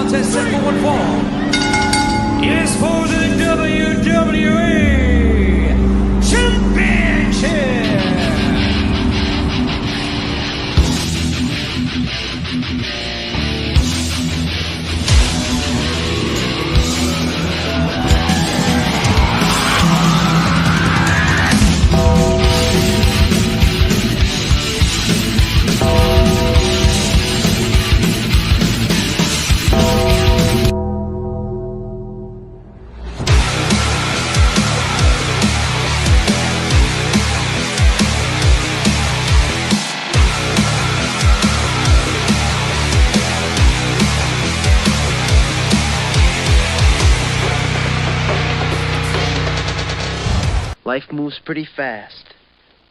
contest set for one fall is for the WWE Championship. Life moves pretty fast.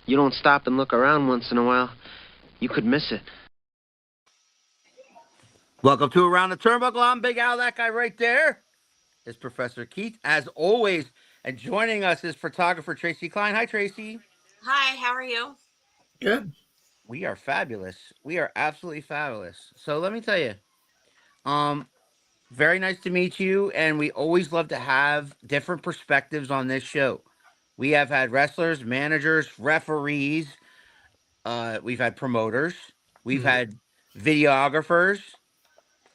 You don't stop and look around once in a while, you could miss it. Welcome to Around the Turnbuckle. I'm Big Al. That guy right there is Professor Keith, as always. And joining us is photographer Tracy Kline. Hi, Tracy. Hi, how are you? Good. We are fabulous. We are absolutely fabulous. So let me tell you, very nice to meet you. And we always love to have different perspectives on this show. We have had wrestlers, managers, referees. We've had promoters. We've had videographers.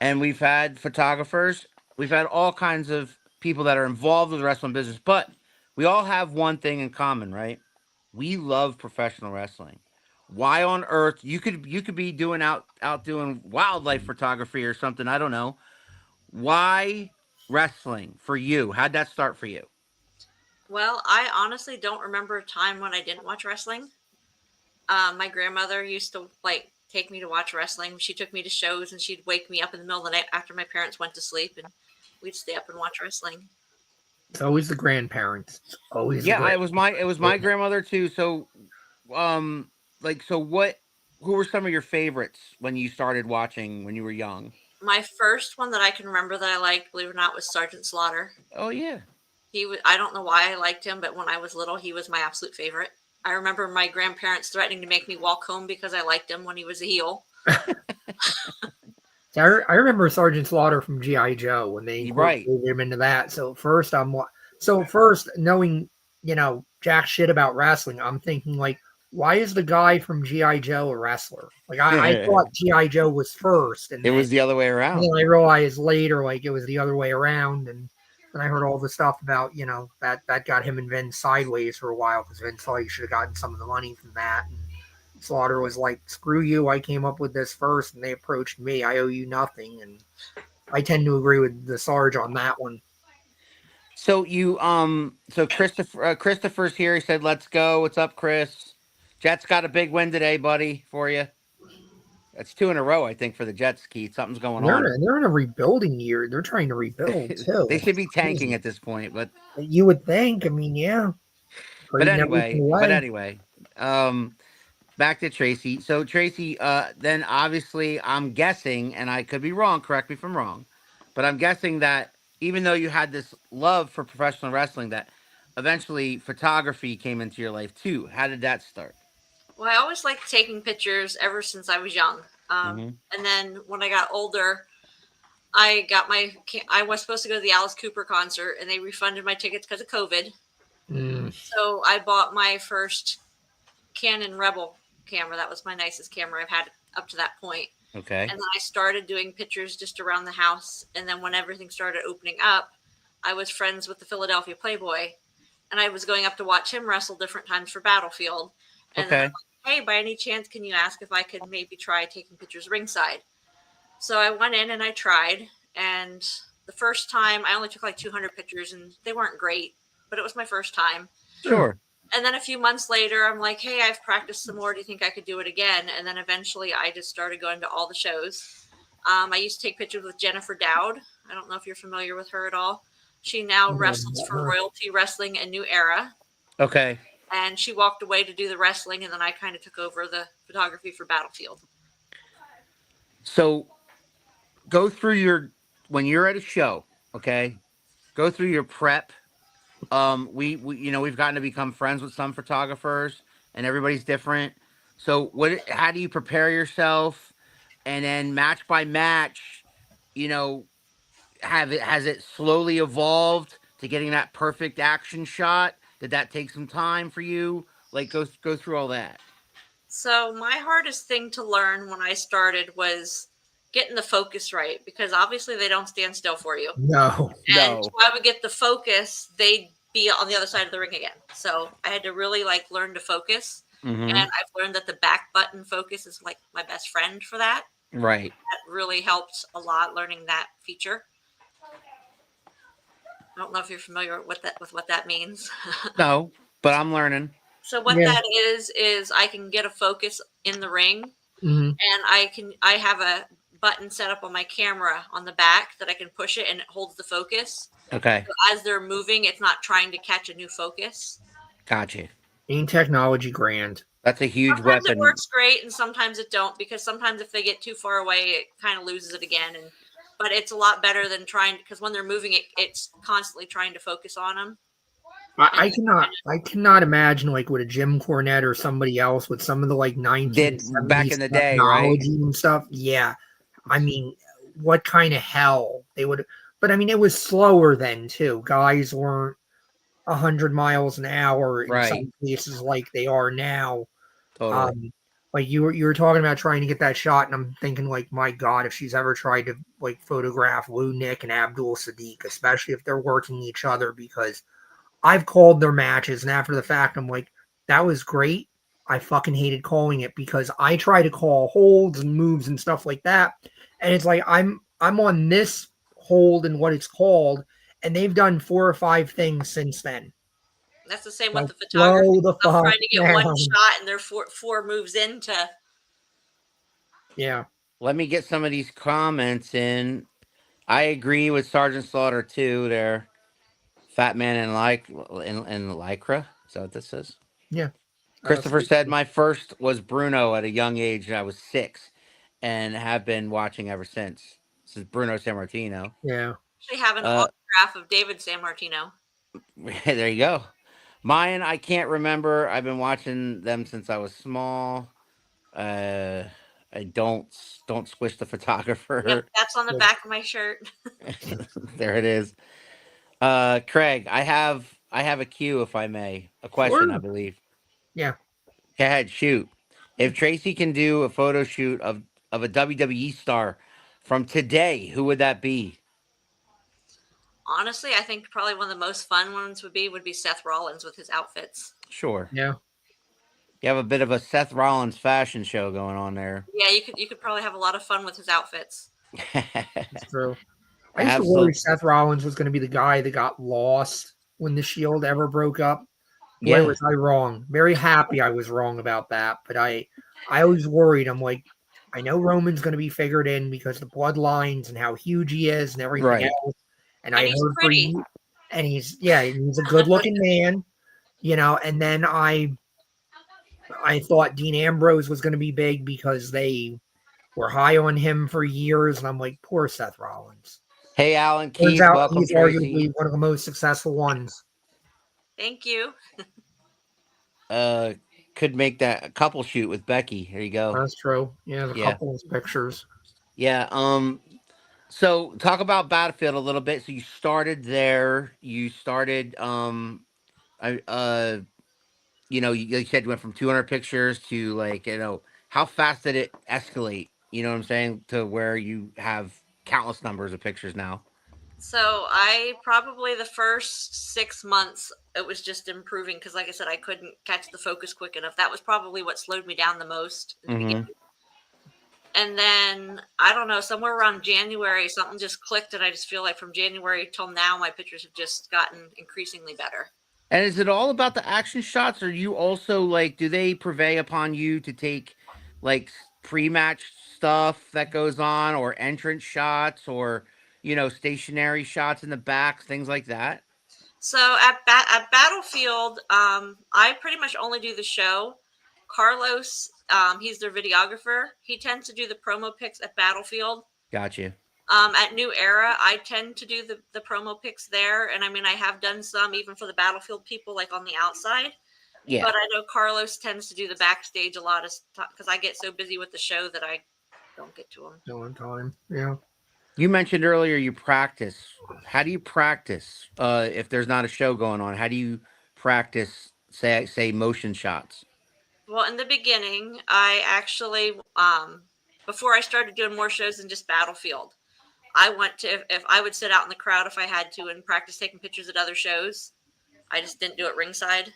And we've had photographers. We've had all kinds of people that are involved with the wrestling business. But we all have one thing in common, right? We love professional wrestling. Why on earth you could be doing out doing wildlife photography or something? I don't know. Why wrestling for you? How'd that start for you? Well, I honestly don't remember a time when I didn't watch wrestling. My grandmother used to take me to watch wrestling. She took me to shows and she'd wake me up in the middle of the night after my parents went to sleep, and we'd stay up and watch wrestling. It's always the grandparents. It's always it was my grandmother too. So, who were some of your favorites when you started watching when you were young? My first one that I can remember that I liked, believe it or not, was Sergeant Slaughter. Oh yeah. I don't know why I liked him, but when I was little, he was my absolute favorite. I remember my grandparents threatening to make me walk home because I liked him when he was a heel. I remember Sergeant Slaughter from G.I. Joe when they incorporated him into that. So first, knowing, jack shit about wrestling, I'm thinking, why is the guy from G.I. Joe a wrestler? I thought G.I. Joe was first. And it was the other way around. And then I realized later, it was the other way around. And I heard all the stuff about, that got him and Vince sideways for a while because Vince thought he should have gotten some of the money from that. And Slaughter was like, screw you, I came up with this first, and they approached me. I owe you nothing. And I tend to agree with the Sarge on that one. So Christopher's here. He said, let's go. What's up, Chris? Jets got a big win today, buddy, for you. That's 2 in a row, I think, for the Jets, Keith. Something's going on. They're in a rebuilding year. They're trying to rebuild, too. They should be tanking at this point, but... You would think. I mean, yeah. But anyway, back to Tracy. So, Tracy, then obviously, I'm guessing, and I could be wrong, correct me if I'm wrong, but I'm guessing that even though you had this love for professional wrestling, that eventually photography came into your life, too. How did that start? Well, I always liked taking pictures ever since I was young. And then when I got older, I was supposed to go to the Alice Cooper concert, and they refunded my tickets because of COVID. So I bought my first Canon Rebel camera. That was my nicest camera I've had up to that point. Okay. And then I started doing pictures just around the house. And then when everything started opening up, I was friends with the Philadelphia Playboy, and I was going up to watch him wrestle different times for Battlefield. And then I'm like, hey, by any chance, can you ask if I could maybe try taking pictures ringside? So I went in and I tried. And the first time I only took 200 pictures, and they weren't great, but it was my first time. Sure. And then a few months later, I'm like, hey, I've practiced some more. Do you think I could do it again? And then eventually I just started going to all the shows. I used to take pictures with Jennifer Dowd. I don't know if you're familiar with her at all. She now wrestles for Royalty Wrestling and New Era. Okay. And she walked away to do the wrestling, and then I kind of took over the photography for Battlefield. So go through when you're at a show, okay? Go through your prep. We've gotten to become friends with some photographers, and everybody's different. So how do you prepare yourself? And then match by match, has it slowly evolved to getting that perfect action shot? Did that take some time for you? Like go through all that. So my hardest thing to learn when I started was getting the focus right, because obviously they don't stand still for you. No. And No. if I would get the focus, they'd be on the other side of the ring again. So I had to really like learn to focus. Mm-hmm. And I've learned that the back button focus is like my best friend for that. Right. That really helped a lot learning that feature. I don't know if you're familiar with what that means. No, but I'm learning. So what Yeah. that is I can get a focus in the ring, Hmm. and I have a button set up on my camera on the back that I can push it and it holds the focus. Okay. So as they're moving, it's not trying to catch a new focus. Gotcha. Ain't technology grand? That's a huge Sometimes it weapon. works great and sometimes it don't, because sometimes if they get too far away, it kind of loses it again. And but it's a lot better than trying, because when they're moving, it's constantly trying to focus on them. I cannot imagine like with a Jim Cornette or somebody else with some of the like Did back 1970s in the day, right? technology and stuff. Yeah, I mean, what kind of hell they would? But I mean, it was slower then too. Guys weren't 100 miles an hour in Right. some cases like they are now. Totally. Like you were talking about trying to get that shot, and I'm thinking like, my God, if she's ever tried to like photograph Lou Nick and Abdul Sadiq, especially if they're working each other, because I've called their matches, and after the fact, I'm like, that was great. I fucking hated calling it because I try to call holds and moves and stuff like that, and it's like I'm on this hold and what it's called, and they've done 4 or 5 things since then. That's the same with Like, the photography. slow the I'm fuck trying to get one down. shot and they're four moves into. Yeah, Let me get some of these comments in. I agree with Sergeant Slaughter too. There, Fat Man in Lycra. Is that what this is? yeah. Christopher said my first was Bruno at a young age. I was 6, and have been watching ever since. This is Bruno Sammartino. Yeah. They have an Uh, autograph of David San Martino. there you go. Mine, I can't remember. I've been watching them since I was small. Uh, I don't squish the Yep, photographer. that's on the back of my shirt. There it is. Craig, I have a cue, if I may. A question, I Sure. believe. Yeah. Go ahead, shoot. If Tracy can do a photo shoot of a WWE star from today, who would that be? Honestly, I think probably one of the most fun ones would be Seth Rollins with his outfits. Sure. Yeah. You have a bit of a Seth Rollins fashion show going on there. Yeah, you could probably have a lot of fun with his outfits. It's true. I used to worry Absolutely. Seth Rollins was going to be the guy that got lost when the Shield ever broke up. Boy, Yeah. was I wrong. Very happy I was wrong about that. But I always worried. I'm like, I know Roman's going to be figured in because the bloodlines and how huge he is and everything Right. else. And And I he's heard for pretty. you, and he's a good looking man, And then I thought Dean Ambrose was going to be big because they were high on him for years, and I'm like, poor Seth Rollins. Hey, Alan Turns Keith, out welcome, he's Tracy. arguably one of the most successful ones. Thank you. Uh, could make that a couple shoot with Becky. Here you go. That's true. Yeah, there's a Yeah. couple of pictures. Yeah. So talk about Battlefield a little bit. So you started there. You started. I. You said you went from 200 pictures to how fast did it escalate? You know what I'm saying, to where you have countless numbers of pictures now. So I probably the first 6 months it was just improving because, like I said, I couldn't catch the focus quick enough. That was probably what slowed me down the most in the beginning. And then I don't know, somewhere around January, something just clicked, and I just feel like from January till now, my pictures have just gotten increasingly better. And is it all about the action shots, or you also do they purvey upon you to take pre-match stuff that goes on, or entrance shots, or stationary shots in the back, things like that? So at Battlefield, I pretty much only do the show. Carlos, he's their videographer. He tends to do the promo pics at Battlefield. Gotcha. At New Era, I tend to do the promo pics there, and I mean I have done some even for the Battlefield people, like on the outside. Yeah. But I know Carlos tends to do the backstage a lot of because I get so busy with the show that I don't get to him. No one time. Yeah. You mentioned earlier you practice. How do you practice if there's not a show going on? How do you practice, say motion shots? Well, in the beginning, I actually, before I started doing more shows than just Battlefield, I went to, if I would sit out in the crowd if I had to and practice taking pictures at other shows. I just didn't do it ringside.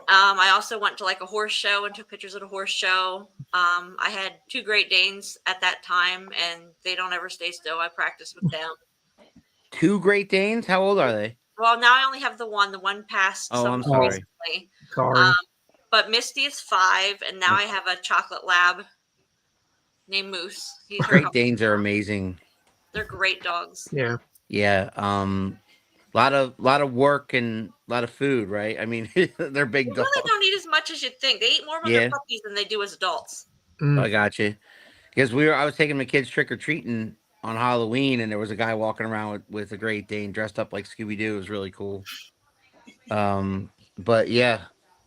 I also went to like a horse show and took pictures at a horse show. I had two Great Danes at that time, and they don't ever stay still. I practiced with them. Two Great Danes? How old are they? Well, now I only have the one. The one passed Oh, I'm somewhat Oh, sorry. recently. sorry. But Misty is 5, and now I have a chocolate lab named Moose. He's a Great couple. Danes are amazing. They're great dogs. Yeah. Yeah. Lot of work and a lot of food, right? I mean, they're big They dogs. really don't eat as much as you'd think. They eat more when Yeah. they're puppies than they do as adults. Mm. I got you. Because I was taking my kids trick or treating on Halloween, and there was a guy walking around with a Great Dane dressed up like Scooby Doo. It was really cool. But yeah,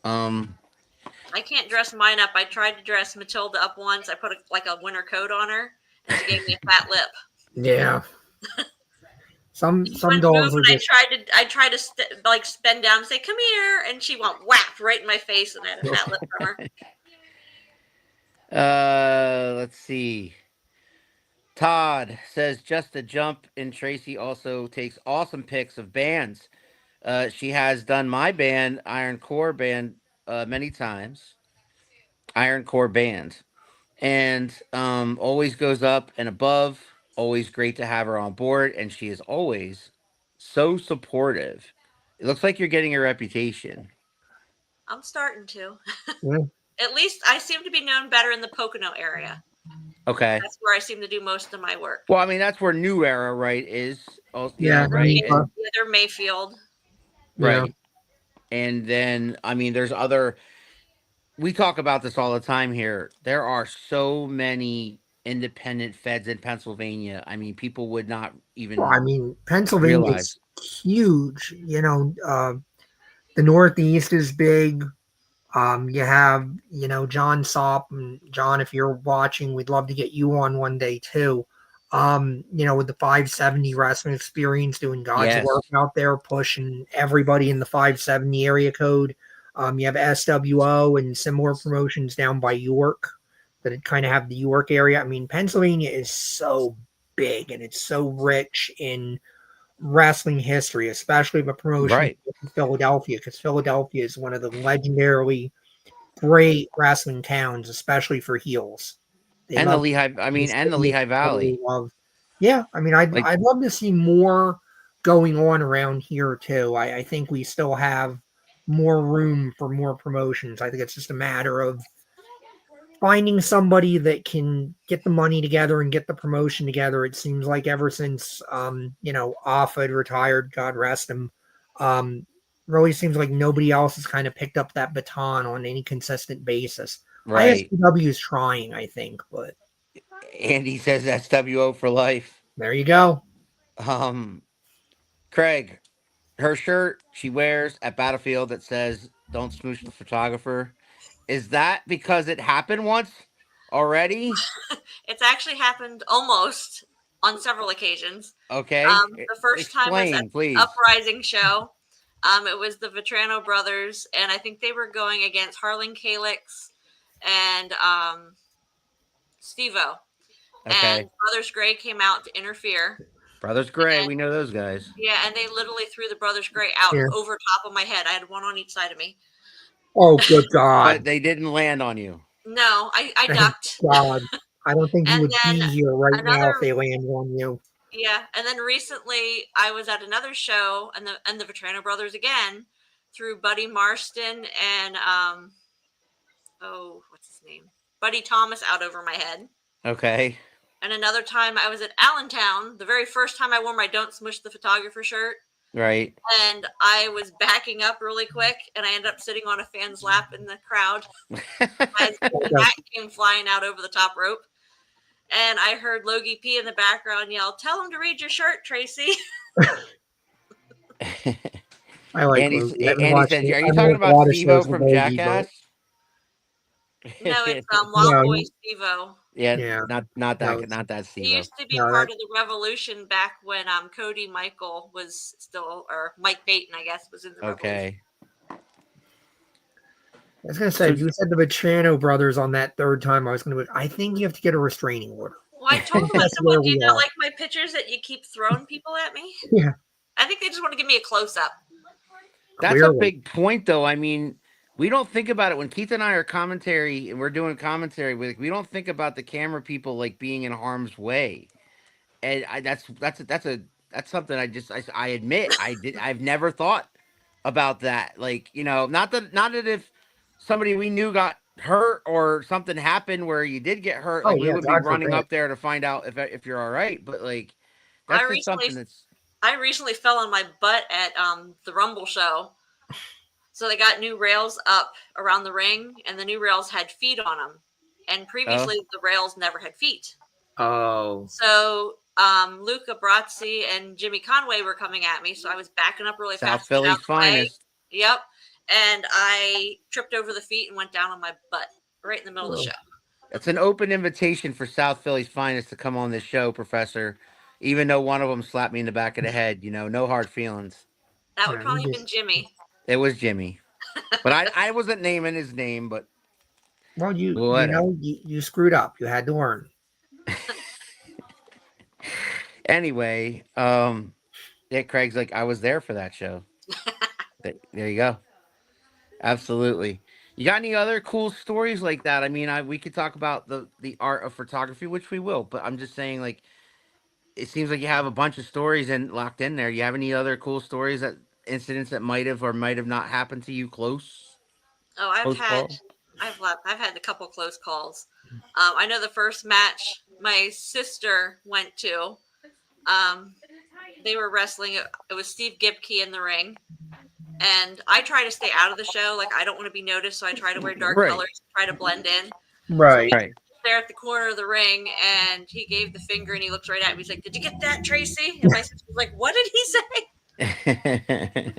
I can't dress mine up. I tried to dress Matilda up once. I put like a winter coat on her, and she gave me a fat lip. Yeah. Some She wouldn't dogs move, are and just I tried to like bend down and say, "Come here," and she went whap right in my face, and I had a fat lip from her. let's see. Todd says just a jump, and Tracy also takes awesome pics of bands. She has done my band, Iron Core Band, many times. Iron Core Band. And always goes up and above. Always great to have her on board, and she is always so supportive. It looks like you're getting a reputation. I'm starting to. yeah. At least I seem to be known better in the Pocono area. Okay. That's where I seem to do most of my work. Well, I mean that's where New Era, right, is. Also, Yeah, right, The other Mayfield. right. And then I mean, there's other. We talk about this all the time here. There are so many independent feds in Pennsylvania. I mean, people would not even Well, I mean, Pennsylvania realize. is huge. The Northeast is big. You have, John Sop, and John, if you're watching, we'd love to get you on one day too. With the 570 wrestling experience, doing God's Yes. work out there, pushing everybody in the 570 area code. You have SWO and similar promotions down by York that kind of have the York area. I mean, Pennsylvania is so big and it's so rich in wrestling history, especially the promotion Right. in Philadelphia, because Philadelphia is one of the legendarily great wrestling towns, especially for heels. They And the love Lehigh, I mean, and the Lehigh Valley. Yeah, I mean, Like- I'd love to see more going on around here too. I think we still have more room for more promotions. I think it's just a matter of finding somebody that can get the money together and get the promotion together. It seems like ever since Offord retired, God rest him, really seems like nobody else has kind of picked up that baton on any consistent basis. Right. ISPW is trying, I think, but Andy says SWO for life. there you go. Craig, her shirt she wears at Battlefield that says "Don't smooch the photographer." Is that because it happened once already? It's actually happened almost on several occasions. Okay. The first time was Explain, at please. Uprising show. It was the Vetrano brothers, and I think they were going against Harlan Calix and Steve-O. Okay. And Brothers Gray came out to interfere. Brothers Gray, and- we know those guys. Yeah, and they literally threw the Brothers Gray out Yeah. over top of my head. I had one on each side of me. Oh, good But God. they didn't land on you. No, I Thank ducked. God. I don't think you And would be then here right now another- if they land on you. Yeah, and then recently I was at another show, and the Vetrano brothers again threw Buddy Marston and what's his name, Buddy Thomas out over my head. Okay. And another time I was at Allentown, the very first time I wore my "Don't Smush the Photographer" shirt, Right. and I was backing up really quick, and I ended up sitting on a fan's lap in the crowd as the hat came flying out over the top rope. And I heard Logie P in the background yell, "Tell him to read your shirt, Tracy." I like Andy, Logie. I haven't Andy watched says, it. "Are I've you talking watched a lot about of Steve-O shows from with Logie, Jackass?" No, it's Wild No, Boy Steve-O. Yeah, Yeah. not No, that He Steve-O. used to be no, part of the Revolution back when Cody Michael was still, or Mike Payton, I guess, was in the Revolution. Okay. I was gonna say, if you said the Vachano brothers on that third time, I think you have to get a restraining order. Well, I told him, I That's said, where "What, do you we not are. like my pictures that you keep throwing people at me?" Yeah, I think they just want to give me a close up. That's a clearly. big point, though. I mean, we don't think about it when Keith and I are commentary and we're doing commentary. We don't think about the camera people like being in harm's way, and that's something I admit I've never thought about that. Like not that if somebody we knew got hurt or something happened where you did get hurt, Oh like we yeah, would be God running forbid. up there to find out if you're all right. But like I that's just recently, something that's I recently fell on my butt at the Rumble show. So they got new rails up around the ring, and the new rails had feet on them. And oh previously, the rails never had feet. Oh, So Luca Brazzi and Jimmy Conway were coming at me, so I was backing up really South fast to get out Philly's of the way. finest. Yep. And I tripped over the feet and went down on my butt right in the middle of the show. It's an open invitation for South Philly's finest to come on this show, Professor. Even though one of them slapped me in the back of the head, no hard feelings. That would yeah, you probably have been just Jimmy. It was Jimmy, but I wasn't naming his name, but well, whatever. you screwed up. You had to learn. Anyway, yeah, Craig's like I was there for that show. There you go. Absolutely. You got any other cool stories like that? I mean, we could talk about the art of photography, which we will, but I'm just saying, like, it seems like you have a bunch of stories and locked in there. You have any other cool stories that incidents that might have or might have not happened to you Oh, close call? I've had a couple close calls. I know the first match my sister went to. Um, they were wrestling. It was Steve Gibkey in the ring, and I try to stay out of the show. Like I don't want to be noticed, so I try to wear dark Right, colors, try to blend in. So Right. we right. there at the corner of the ring, and he gave the finger, and he looks right at me. He's like, "Did you get that, Tracy?" And my sister's like, "What did he say?"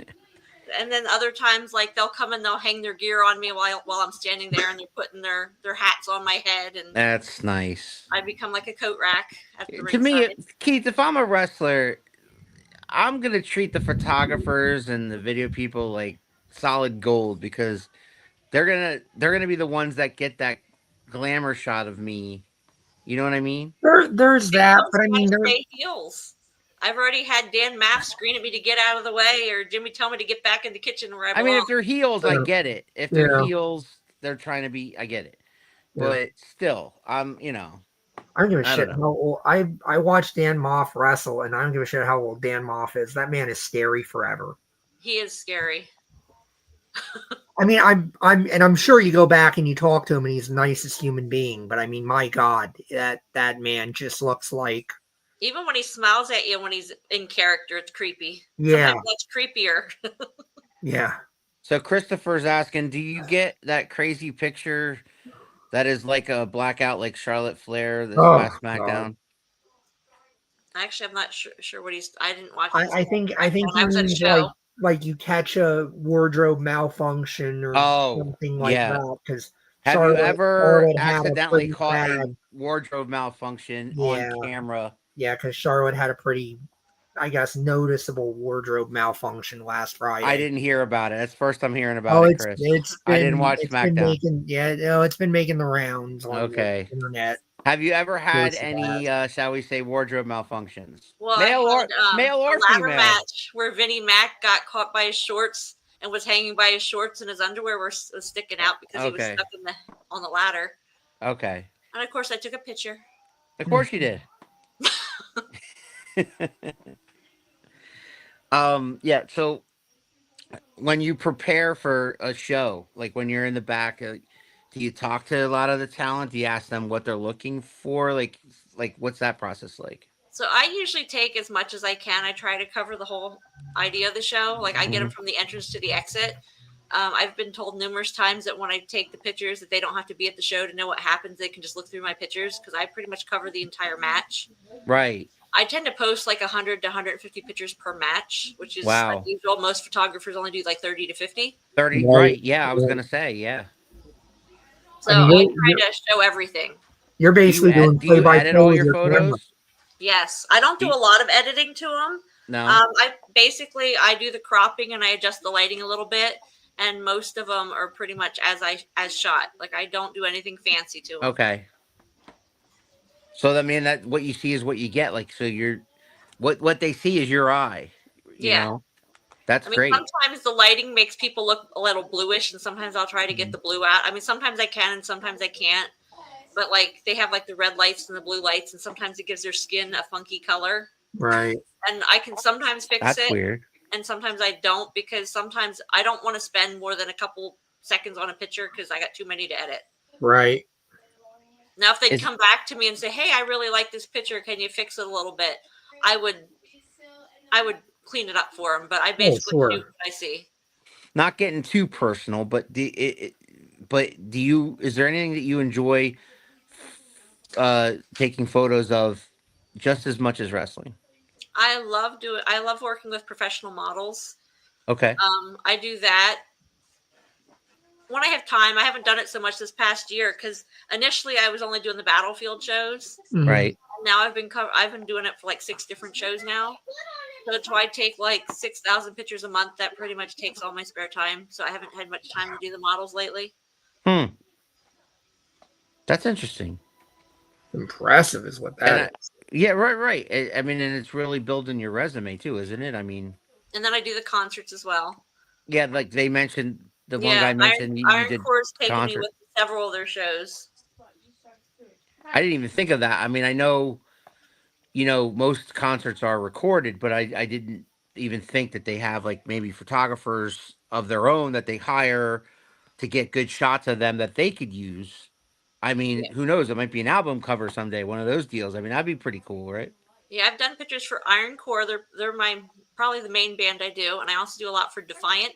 And then other times, like they'll come and they'll hang their gear on me while I'm standing there, and they're putting their hats on my head, and That's nice. I become like a coat rack at the To me, ringside. Keith, if I'm a wrestler, I'm gonna treat the photographers and the video people like solid gold because they're gonna be the ones that get that glamour shot of me. You know what I mean? There's They that, also but I got mean, to stay heels. I've already had Dan Maff scream at me to get out of the way, or Jimmy tell me to get back in the kitchen where I I mean, if belong. they're heels, I yeah, get it. If they're yeah, heels, they're trying to be. I get it. yeah. But still, I don't give a I don't shit know. how old I watched Dan Moff wrestle, and I don't give a shit how old Dan Moff is. That man is scary forever. He is scary. I mean, I'm sure you go back and you talk to him, and he's the nicest human being. But I mean, my God, that man just looks like Even when he smiles at you when he's in character, it's creepy. yeah, Sometimes that's creepier. yeah. So Christopher's asking, do you get that crazy picture that is like a blackout, like Charlotte Flair this Oh past God, SmackDown? Actually, I'm not sure what he's. I didn't watch. I think he I was at a means show. like you catch a wardrobe malfunction or Oh, something like yeah. that because Have you ever Charlotte had a accidentally pretty caught a bad wardrobe malfunction on yeah. camera? Yeah, because Charlotte had a pretty, I guess, noticeable wardrobe malfunction last I Friday. didn't hear about it. That's the first I'm hearing Oh, about it, Chris. I didn't watch it's been SmackDown. making it's been making the rounds on the Okay. internet. Have you ever had Close to any, shall we say, wardrobe malfunctions? Well, I Male or had male a or ladder female? match where Vinnie Mac got caught by his shorts and was hanging by his shorts, and his underwear was sticking out because he was Okay. stuck on the ladder. Okay. And of course, I took a picture. Of course you did. Yeah, so when you prepare for a show, like when you're in the back, do you talk to a lot of the talent? Do you ask them what they're looking for? Like what's that process like? So I usually take as much as I can. I try to cover the whole idea of the show. Like I get them from the entrance to the exit. I've been told numerous times that when I take the pictures that they don't have to be at the show to know what happens. They can just look through my pictures because I pretty much cover the entire match. Right. I tend to post like 100 to 150 pictures per match, which is Wow. unusual. Most photographers only do like 30 to 50. 30, Right, right. Yeah, I was right. gonna say, yeah. So I mean, I try to show everything. You're basically doing Do you edit play-by-play all with your your camera. photos? Yes, I don't do a lot of editing to them. No. I do the cropping and I adjust the lighting a little bit, and most of them are pretty much as shot. Like I don't do anything fancy to them. Okay. So I mean that what you see is what you get. Like so, you're what they see is your eye. You Yeah. know, that's I mean, great. sometimes the lighting makes people look a little bluish, and sometimes I'll try to get the blue out. I mean, sometimes I can, and sometimes I can't. But like they have like the red lights and the blue lights, and sometimes it gives their skin a funky color. Right. And I can sometimes fix That's it, weird. and sometimes I don't because sometimes I don't want to spend more than a couple seconds on a picture because I got too many to edit. Right. Now, if they'd Is come back to me and say, "Hey, I really like this picture. Can you fix it a little bit?" I would clean it up for them. But I Oh, basically shoot sure. what I see. not getting too personal, but do you? Is there anything that you enjoy taking photos of just as much as wrestling? I love working with professional models. Okay. I do that when I have time. I haven't done it so much this past year because initially I was only doing the battlefield shows. Mhm. Right. Now I've been doing it for like 6 different shows now. So I take like 6,000 pictures a month. That pretty much takes all my spare time. So I haven't had much time to do the models lately. Hmm. That's interesting. Impressive is what And that is. yeah, right, right. I mean, and it's really building your resume too, isn't it? I mean, And then I do the concerts as well. yeah, like they mentioned, the one Yeah, guy mentioned you Iron did Core's taken me concert. with several of their shows. I didn't even think of that. I mean, I know, most concerts are recorded, but I didn't even think that they have like maybe photographers of their own that they hire to get good shots of them that they could use. I mean, Yeah. who knows? It might be an album cover someday, one of those deals. I mean, that'd be pretty cool, right? Yeah, I've done pictures for Iron Core. They're my probably the main band I do, and I also do a lot for Defiant.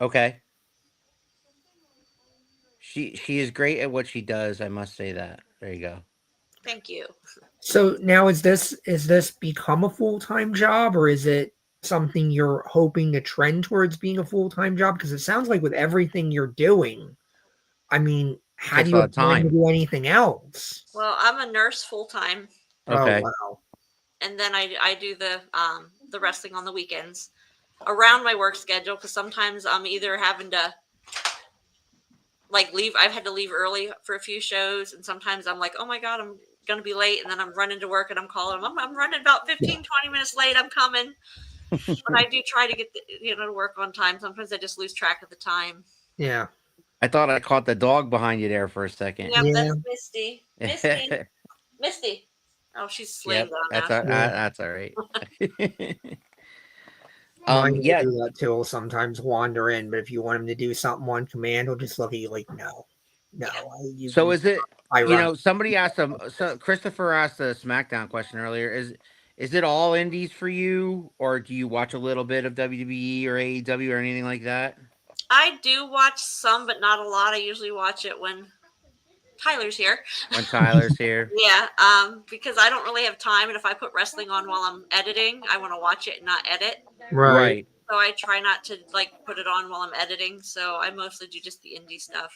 Okay. She is great at what she does. I must say that. There you go. Thank you. So now is this become a full-time job, or is it something you're hoping to trend towards being a full-time job? Because it sounds like with everything you're doing, I mean, It how do takes a you lot have of time to time. do anything else? Well, I'm a nurse full time, Oh Okay. wow. and then I do the wrestling on the weekends around my work schedule because sometimes I'm either having to like leave. I've had to leave early for a few shows, and sometimes I'm like, oh my god, I'm gonna be late, and then I'm running to work and I'm calling them. I'm running about 15-20 minutes late. I'm coming, but I do try to get to work on time. Sometimes I just lose track of the time. Yeah. I thought I caught the dog behind you there for a second. Yep, Yeah. that's Misty. Misty. Misty. Oh, she's laying Yep, down now. Yeah. that's all right. Mine will Yeah. do that too. He'll sometimes wander in, but if you want him to do something on command, he'll just look at you like, no, no. Yeah. So is it? I run. Somebody asked so Christopher asked a SmackDown question earlier. Is it all indies for you, or do you watch a little bit of WWE or AEW or anything like that? I do watch some, but not a lot. I usually watch it when Tyler's here. When Tyler's here, Yeah, because I don't really have time, and if I put wrestling on while I'm editing, I want to watch it and not edit. Right. right? So I try not to like put it on while I'm editing. So I mostly do just the indie stuff.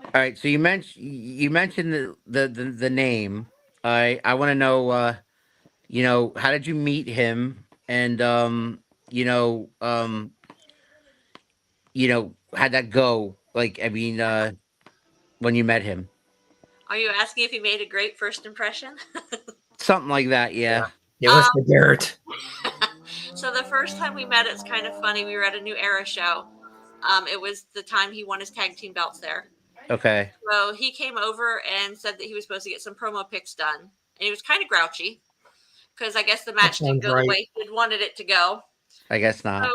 All right. So you mentioned the name. I want to know. How did you meet him? And you know, um, how'd that go? Like, I mean, when you met him, Are you asking if he made a great first impression? something like that. Yeah. Give us the dirt. So the first time we met, it's kind of funny. We were at a New Era show. It was the time he won his tag team belts there. Okay. So he came over and said that he was supposed to get some promo pics done. And he was kind of grouchy because I guess the match didn't sounds go right. the way he'd wanted it to go. I guess not. So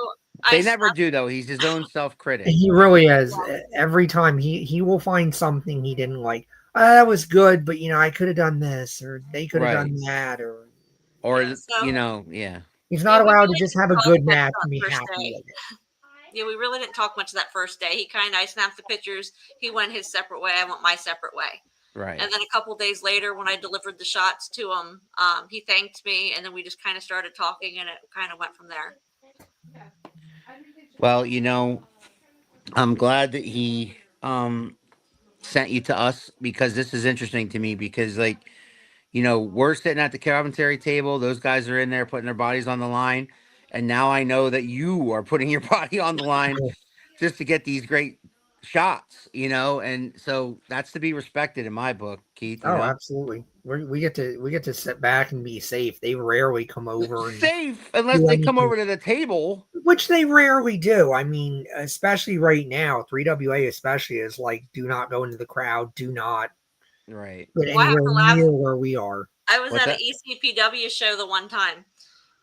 They I never do though. He's his own self-critic. He really is. Every time he will find something he didn't like. That was good, but I could have done this, or they could have done that, or Or yeah, so yeah. he's not we allowed to really just didn't have a talk good much match that and be first happy day. with it. Yeah, we really didn't talk much that first day. I snapped the pictures. He went his separate way. I went my separate way. Right. And then a couple days later, when I delivered the shots to him, he thanked me, and then we just kind of started talking, and it kind of went from there. Well, I'm glad that he sent you to us because this is interesting to me because like we're sitting at the commentary table, those guys are in there putting their bodies on the line, and now I know that you are putting your body on the line just to get these great shots, and so that's to be respected in my book, Keith. Oh, absolutely. We get to sit back and be safe. They rarely come over and Safe unless do they come anything, over to the table. which they rarely do. I mean, especially right now, 3WA especially is like, do not go into the crowd, do not Right. get Well, I have anywhere to laugh. near where we are. I was What's at an that? ECPW show the one time,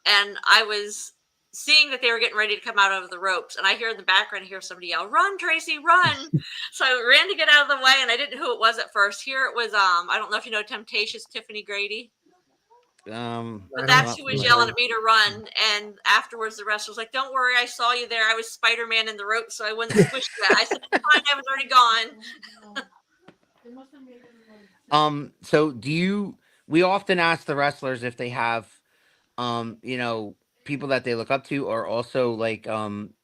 and I was seeing that they were getting ready to come out of the ropes, and I hear in the background, I hear somebody yell, "Run, Tracy, run!" So I ran to get out of the way, and I didn't know who it was at first. Here it was, I don't know if you know Temptations Tiffany Grady, but I don't that's Not who was know. yelling at me to run. And afterwards, the wrestler was like, "Don't worry, I saw you there. I was Spider-Man in the ropes, so I wouldn't squish you." I said, "It's fine, I was already gone." So we often ask the wrestlers if they have people that they look up to or also like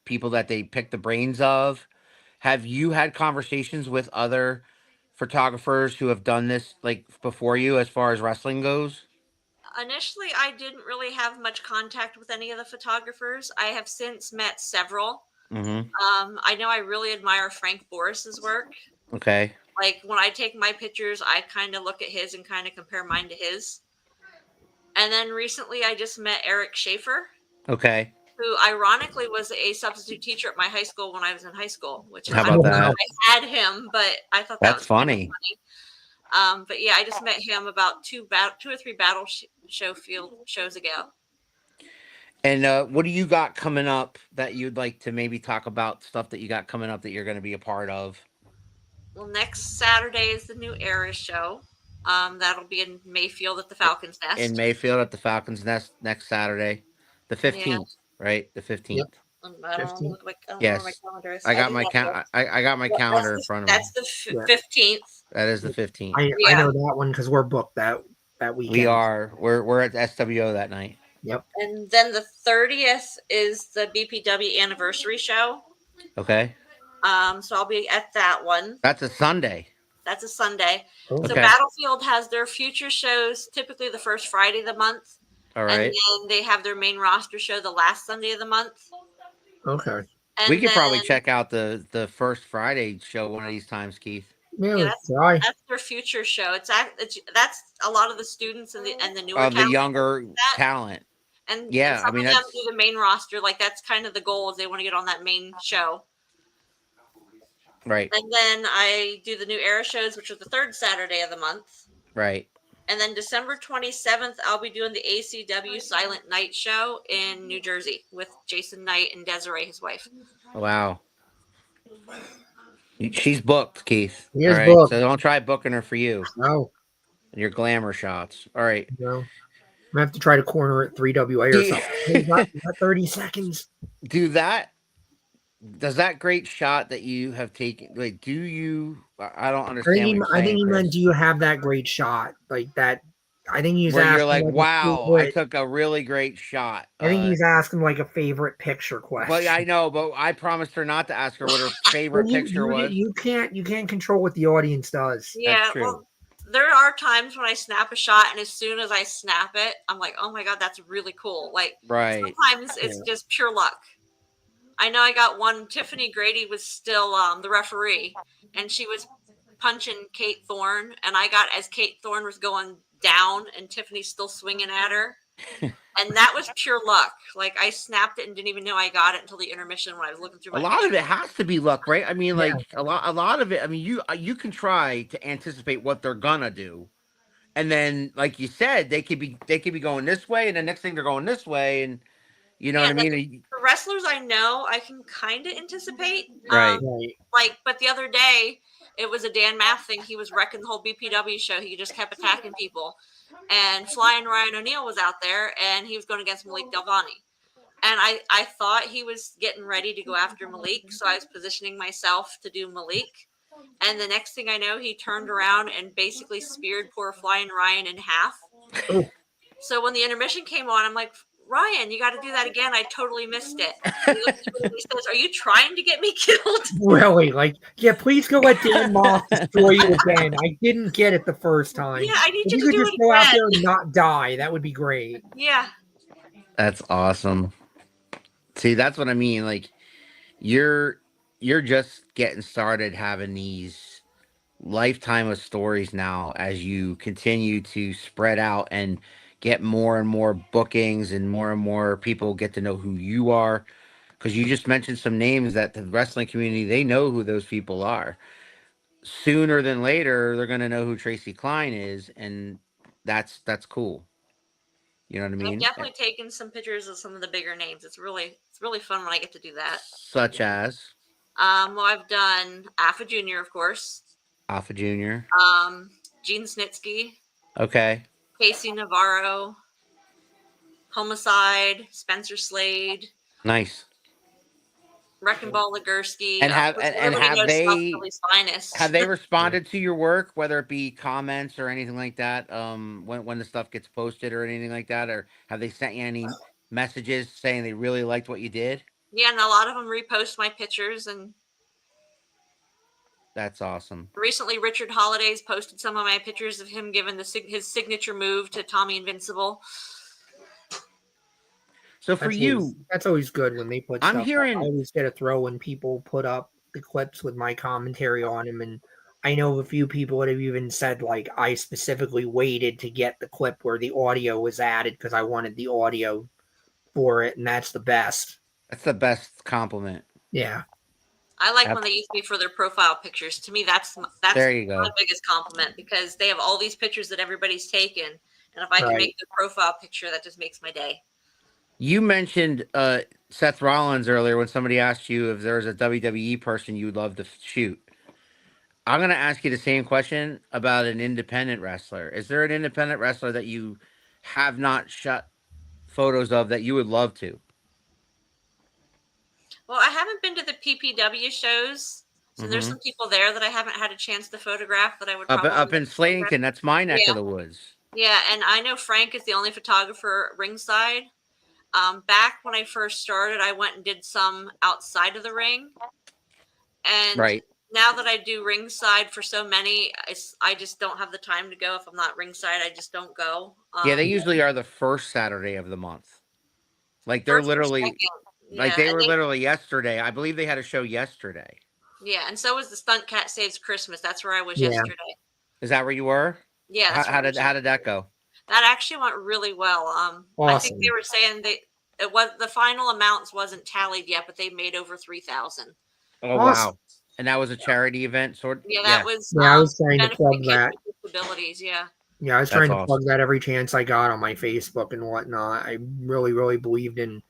people that they pick the brains of. Have you had conversations with other photographers who have done this like before you as far as wrestling goes? Initially, I didn't really have much contact with any of the photographers. I have since met several. Mm-hmm. I know I really admire Frank Boris's work. Okay. Like when I take my pictures, I kind of look at his and kind of compare mine to his. And then recently, I just met Eric Schaefer, Okay. who ironically was a substitute teacher at my high school when I was in high school, which is How I about don't know that? how I had him, but I thought that That's was kind of funny. funny. But yeah, I just met him about two or three show field shows ago. And what do you got coming up that you'd like to maybe talk about stuff that you got coming up that you're going to be a part of? Well, next Saturday is the new Era show. That'll be in Mayfield at the Falcons In Nest. Mayfield at the Falcons Nest next Saturday, the Yeah, 15th, right? The Yep. 15th. I don't 15. look like I don't know where my Yes. calendar is. I I got do my have count. this. I got my Yep, calendar in front of me. that's the Yeah. 15th. That is the 15th. I Yeah. know that one because we're booked that weekend. We are. We're at SWO that night. Yep. And then the 30th is the BPW anniversary show. Okay. So I'll be at that one. That's a Sunday. That's a Sunday. Cool. So Okay. Battlefield has their future shows typically the first Friday of the month. All And right. then they have their main roster show the last Sunday of the month. Okay. And We could then, probably check out the first Friday show one of these times, Keith. Yeah, Yeah, let's try. that's their future show. That's a lot of the students and the newer The talent younger that. talent. And Yeah, some I mean of them that's do the main roster. Like that's kind of the goal is they want to get on that main show. right. And then I do the new Era shows, which are the third Saturday of the month. Right. And then December 27th, I'll be doing the ACW Silent Night show in New Jersey with Jason Knight and Desiree, his wife. Wow. She's booked, Keith. She All is right. booked. So don't try booking her for you. No, Your glamour shots. All right. no. I'm gonna have to try to corner at 3WA or something. Hey, got 30 seconds. Do that. Does that great shot that you have taken? Like, do you? I don't I understand. think What you're he saying, meant, Chris. do you have that great shot like that? I think he's Where asking you're like, a wow, I favorite- took a really great shot. I think he's asking like a favorite picture question. Well, I know, but I promised her not to ask her what her favorite Well, picture was. You can't control what the audience does. Yeah, true. well, there are times when I snap a shot, and as soon as I snap it, I'm like, oh my God, that's really cool. Like, Right. sometimes it's just pure luck. I know I got one. Tiffany Grady was still the referee, and she was punching Kate Thorne, and I got as Kate Thorne was going down, and Tiffany's still swinging at her. And that was pure luck. Like I snapped it and didn't even know I got it until the intermission when I was looking through my A lot of pictures. it has to be luck, right? I mean, Yeah. like a lot of it. I mean, you can try to anticipate what they're gonna do, and then, like you said, they could be going this way, and the next thing they're going this way, and you know Yeah, what I mean? The wrestlers I know, I can kind of anticipate. Right. Right. Like, but the other day, it was a Dan Math thing. He was wrecking the whole BPW show. He just kept attacking people. And Flying Ryan O'Neal was out there, and he was going against Malik Delvani. And I thought he was getting ready to go after Malik, so I was positioning myself to do Malik. And the next thing I know, he turned around and basically speared poor Flying Ryan in half. Oh. So when the intermission came on, I'm like, Ryan, you got to do that again. I totally missed it. And he looks at me and he says, "Are you trying to get me killed?" Really? Like, yeah, please go let Dan Moss destroy you again. I didn't get it the first time. Yeah, I need If you you to could do just it go out again. there and not die, that would be great. Yeah. That's awesome. See, that's what I mean. Like you're just getting started having these lifetime of stories now as you continue to spread out and get more and more bookings and more people get to know who you are, because you just mentioned some names that the wrestling community, they know who those people are. Sooner than later they're going to know who Tracy Kline is, and that's cool. You know what I I've mean? definitely taken some pictures of some of the bigger names. It's really fun when I get to do that. Such as Well, I've done Alpha Junior, of course. Alpha Junior. Gene Snitsky, Okay. Casey Navarro, Homicide, Spencer Slade, Nice. Wrecking Ball Ligursky. And Of have course, and everybody have knows South they Philly's finest. have they responded to your work, whether it be comments or anything like that, when the stuff gets posted or anything like that, or have they sent you any messages saying they really liked what you did? Yeah, and a lot of them repost my pictures. And That's awesome. recently, Richard Holiday's posted some of my pictures of him giving his signature move to Tommy Invincible. So for you, That's always good when they put I'm stuff up. I hearing always get a throw when people put up the clips with my commentary on them, and I know a few people that have even said, like, I specifically waited to get the clip where the audio was added because I wanted the audio for it, and that's the best. that's the best compliment. Yeah. I like when they use me for their profile pictures. To me, that's There you my go. biggest compliment, because they have all these pictures that everybody's taken, and if I can Right. make the profile picture, that just makes my day. You mentioned Seth Rollins earlier when somebody asked you if there was a WWE person you'd love to shoot. I'm going to ask you the same question about an independent wrestler. Is there an independent wrestler that you have not shot photos of that you would love to? Well, I haven't been to the PPW shows, so there's some people there that I haven't had a chance to photograph that I would probably Up in Slatington, that's my neck of the woods. Yeah, and I know Frank is the only photographer ringside. Back when I first started, I went and did some outside of the ring, and Right. now that I do ringside for so many, I just don't have the time to go. If I'm not ringside, I just don't go. Yeah, they usually are the first Saturday of the month. Like they're first or literally, second. like Yeah, they and were literally yesterday. I believe they had a show yesterday. Yeah, and so was the Stunt Cat Saves Christmas. That's where I was Yeah. yesterday. Is that where you were? Yeah, that's How did that go? that actually went really well. I think they Awesome. were saying it was the final amounts wasn't tallied yet, but they made over 3,000. Oh Awesome. wow! And that was a charity event, sort. Yeah, that was Yeah, I was trying to benefit plug kids that. with disabilities. Yeah. Yeah, I was That's trying to awesome. plug that every chance I got on my Facebook and whatnot. I really, really believed in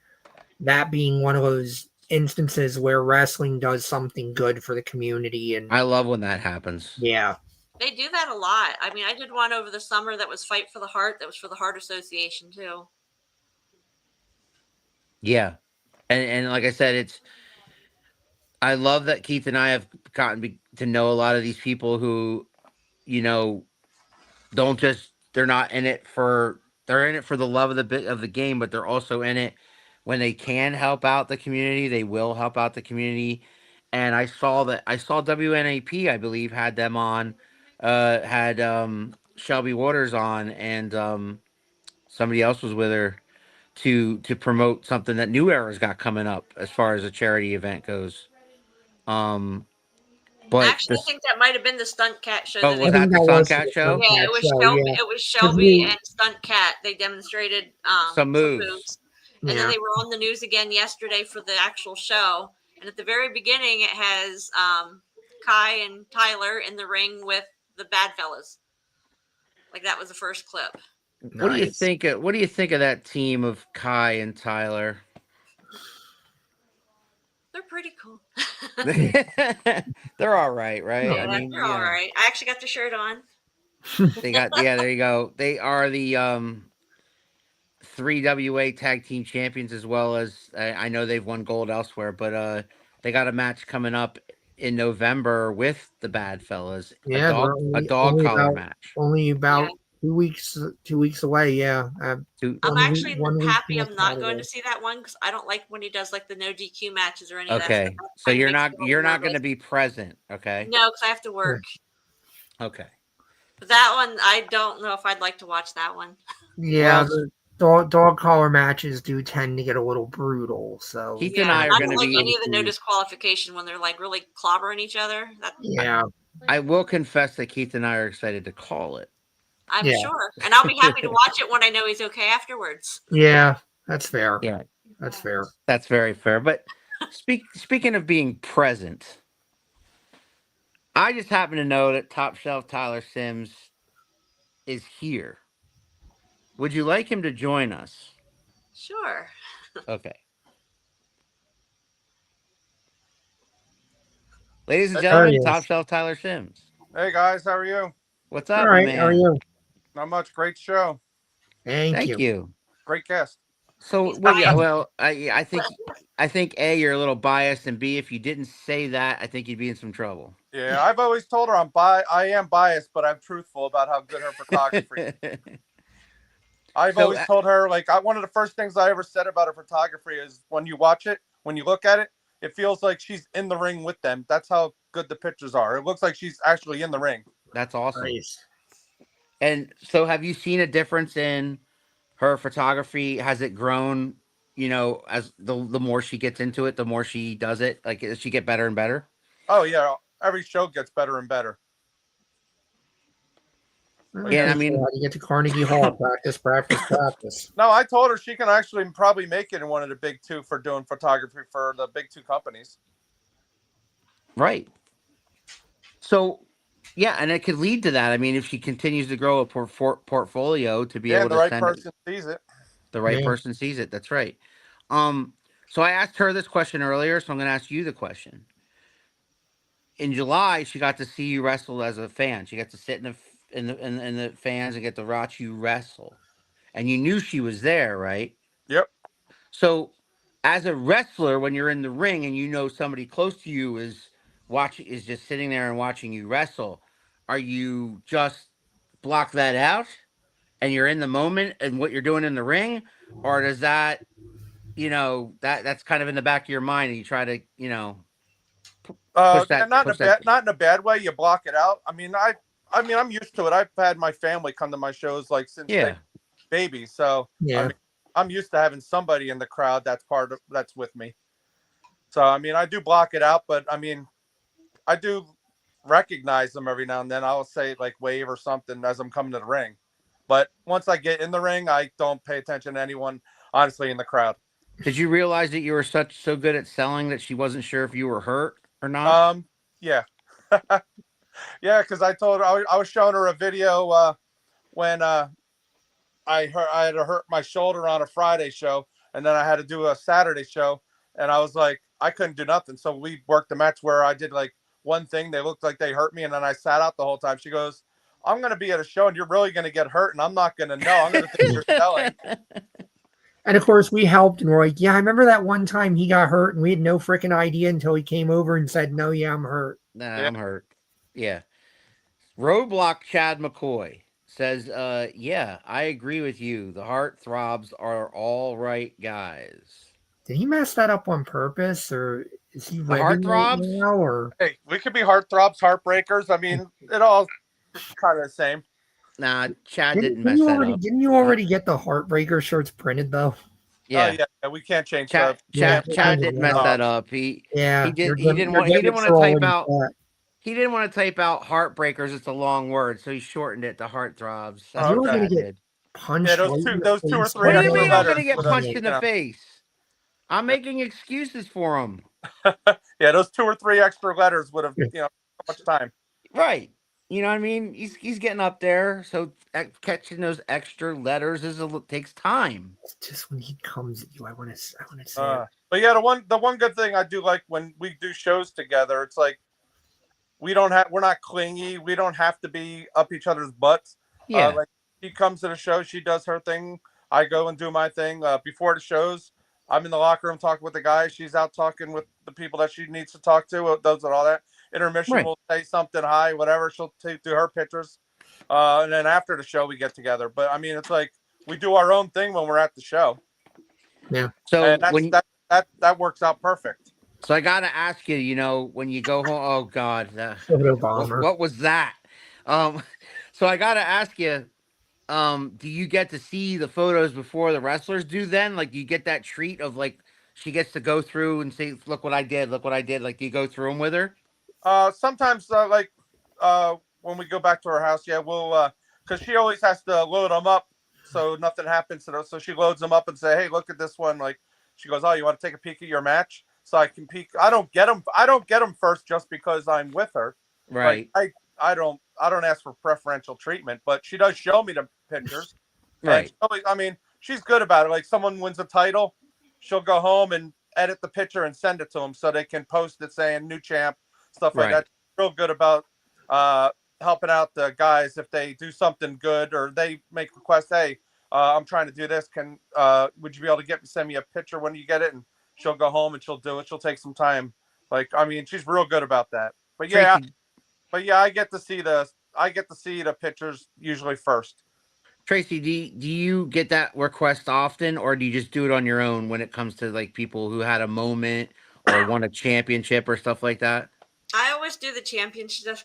that being one of those instances where wrestling does something good for the community. And I love when that happens. yeah, They do that a lot. I mean, I did one over the summer that was Fight for the Heart. That was for the Heart Association too. Yeah, and like I said, I love that Keith and I have gotten to know a lot of these people who, you know, don't just they're not in it for they're in it for the love of the bit of the game, but they're also in it when they can help out the community. They will help out the community. And I saw WNAP, I believe, had them on, had Shelby Waters on, and somebody else was with her to promote something that New Era's got coming up as far as a charity event goes. But Actually, I think that might have been the Stunt Cat show. oh, That was they, that the that Sun was Cat the show? Stunt yeah, Cat it was show, Shelby. yeah. It was Shelby you- and Stunt Cat. They demonstrated Some moves. and Yeah. then they were on the news again yesterday for the actual show. And at the very beginning, it has Kai and Tyler in the ring with the Bad Fellas. Like that was the first clip. What do you Nice. think? What do you think of that team of Kai and Tyler? They're pretty cool. They're all right, right? Yeah, I mean, they're all right. I actually got the shirt on. they got there you go. They are the 3WA tag team champions, as well as I know they've won gold elsewhere, but they got a match coming up in November with the Bad Fellas. Yeah, A dog collar match. only about 2 weeks away. Yeah. I'm actually 1 week happy past I'm not going Saturday. to see that one because I don't like when he does like the no DQ matches or any of that stuff. Okay. That So kind of you're makes not me a little going to nervous. be present. Okay. No, because I have to work. Okay. But that one, I don't know if I'd like to watch that one. Yeah, Well, the dog collar matches do tend to get a little brutal. So Keith and Yeah, I are I going don't to like any be. of the no disqualification when they're like really clobbering each other. That yeah, I will confess that Keith and I are excited to call it. I'm yeah, sure, and I'll be happy to watch it when I know he's okay afterwards. yeah. That's fair. Yeah, That's fair. that's very fair. But speaking of being present, I just happen to know that Top Shelf Tyler Sims is here. Would you like him to join us? Sure. Okay. Ladies and There he gentlemen, Top is. Shelf Tyler Sims. Hey guys, how are you? What's All up, my right. How are man? you? Not much. Great show. Thank Thank you. you. Great guest. So, He's well, yeah, biased. well, I think A, you're a little biased, and B, if you didn't say that, I think you'd be in some trouble. Yeah, I've always told her I am biased, but I'm truthful about how good her photography is. I've So, always told her, like, one of the first things I ever said about her photography is when you watch it, when you look at it, it feels like she's in the ring with them. That's how good the pictures are. It looks like she's actually in the ring. that's awesome. Nice. And so, have you seen a difference in her photography? Has it grown? You know, as the more she gets into it, the more she does it. Like, does she get better and better? Oh yeah, every show gets better and better. Like, Yeah, I Teach her mean, how to get to Carnegie Hall. Practice, practice, practice. no, I told her she can actually probably make it in one of the big two for doing photography for the big two companies. right. So, yeah, and it could lead to that. I mean, if she continues to grow a portfolio to be Yeah, able and the to right send it, person sees it. the right Yeah. person sees it. That's right. So I asked her this question earlier, so I'm going to ask you the question. In July, she got to see you wrestle as a fan. She got to sit in the fans and get to watch you wrestle, and you knew she was there, right? Yep. So, as a wrestler, when you're in the ring and you know somebody close to you is just sitting there and watching you wrestle, are you just block that out and you're in the moment and what you're doing in the ring, or does that that's kind of in the back of your mind and you try to push Yeah, that push that not in a bad way. You block it out. I mean, I'm used to it. I've had my family come to my shows like since they yeah. babies, so I Yeah. mean, I'm used to having somebody in the crowd that's with me. So I mean, I do block it out, but I mean, I do recognize them every now and then. I'll say like wave or something as I'm coming to the ring. But once I get in the ring, I don't pay attention to anyone honestly in the crowd. Did you realize that you were so good at selling that she wasn't sure if you were hurt or not? Yeah. Yeah, because I was showing her a video when I had to hurt my shoulder on a Friday show, and then I had to do a Saturday show, and I was like, I couldn't do nothing. So we worked the match where I did like one thing. They looked like they hurt me, and then I sat out the whole time. She goes, I'm going to be at a show, and you're really going to get hurt, and I'm not going to know. I'm going to think you're selling. And of course, we helped, and we're like, yeah, I remember that one time he got hurt, and we had no freaking idea until he came over and said, no, yeah, I'm hurt. Nah, Yeah. I'm hurt. Yeah. Roadblock Chad McCoy says, yeah, I agree with you. The heart throbs are all right guys. Did he mess that up on purpose, or is he The ribbing right heartthrobs? now? Or Hey, we could be heartthrobs, heartbreakers. I mean, it all kind of the same. Nah, Chad didn't didn't mess you that already up. didn't you already get the Heartbreaker shirts printed though? Yeah. Oh yeah, we can't change Chad, the. Yeah, Chad didn't mess yeah. that up. He Yeah, did you're he didn't want to type trolling out that. he didn't want to type out heartbreakers. It's a long word, so he shortened it to heartthrobs. That's Oh, You what were okay. gonna Chad get did. punched. Yeah, right in the those two or face three What do by you extra mean one. I'm gonna letters get would have, punched in the face? I'm making excuses for him. yeah, those 2 or 3 extra letters would have, so much time. Right. You know what I mean? He's getting up there, so catching those extra letters takes time. It's just when he comes at you, I want to say it. But yeah, the one good thing I do like when we do shows together, it's like we're not clingy. We don't have to be up each other's butts. Yeah. Like she comes to the show, she does her thing. I go and do my thing. Before the shows, I'm in the locker room talking with the guys. She's out talking with the people that she needs to talk to. Does all that. Intermission Right. will say something, hi, whatever. She'll do her pictures. And then after the show we get together. But I mean, it's like we do our own thing when we're at the show. Yeah. So And that works out perfect. so I gotta ask you, when you go home, oh God, Photo bomber. what was that? Um, so I gotta ask you, do you get to see the photos before the wrestlers do then? Like, you get that treat of like she gets to go through and say, look what I did, look what I did. Like, do you go through them with her? Sometimes when we go back to her house, yeah, we'll because she always has to load them up so nothing happens to those. So she loads them up and say, hey, look at this one. Like she goes, oh, you want to take a peek at your match? So I can peek. I don't get them. I don't get them first just because I'm with her. Right. Like I don't ask for preferential treatment, but she does show me the pictures. Right. And I mean, she's good about it. Like someone wins a title, she'll go home and edit the picture and send it to them so they can post it saying new champ, stuff like Right. that. Real good about helping out the guys if they do something good or they make requests. Hey, I'm trying to do this. Would you be able to send me a picture when you get it? And she'll go home and she'll do it. She'll take some time. Like, I mean, she's real good about that. But yeah, Tracy, I get to see the pictures usually first. Tracy, do you get that request often, or do you just do it on your own when it comes to like people who had a moment or won a championship or stuff like that? I always do the championship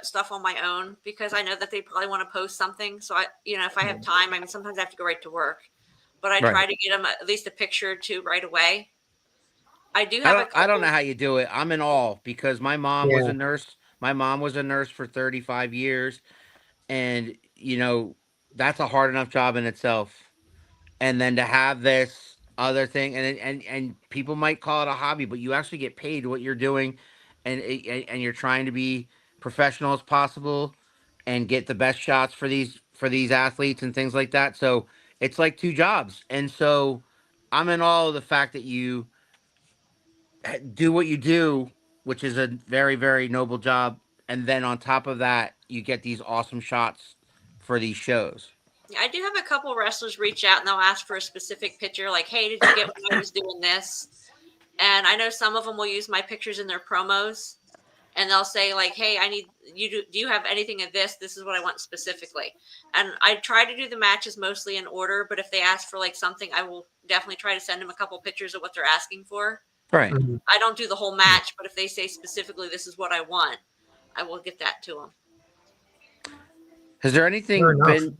stuff on my own because I know that they probably want to post something. So if I have time, I mean, sometimes I have to go right to work, but I try to get them at least a picture or two right away. I do have I don't know how you do it. I'm in awe because my mom was Yeah. a nurse. My mom was a nurse for 35 years, and that's a hard enough job in itself. And then to have this other thing, and people might call it a hobby, but you actually get paid what you're doing, and you're trying to be professional as possible and get the best shots for these athletes and things like that. So it's like two jobs, and so I'm in awe of the fact that you do what you do, which is a very, very noble job. And then on top of that, you get these awesome shots for these shows. I do have a couple wrestlers reach out and they'll ask for a specific picture, like, "Hey, did you get when I was doing this?" And I know some of them will use my pictures in their promos, and they'll say like, "Hey, I need you to. Do you have anything of this? This is what I want specifically." And I try to do the matches mostly in order, but if they ask for like something, I will definitely try to send them a couple pictures of what they're asking for. Right. Mhm. I don't do the whole match, but if they say specifically, "This is what I want," I will get that to them. Has there Fair anything enough. been?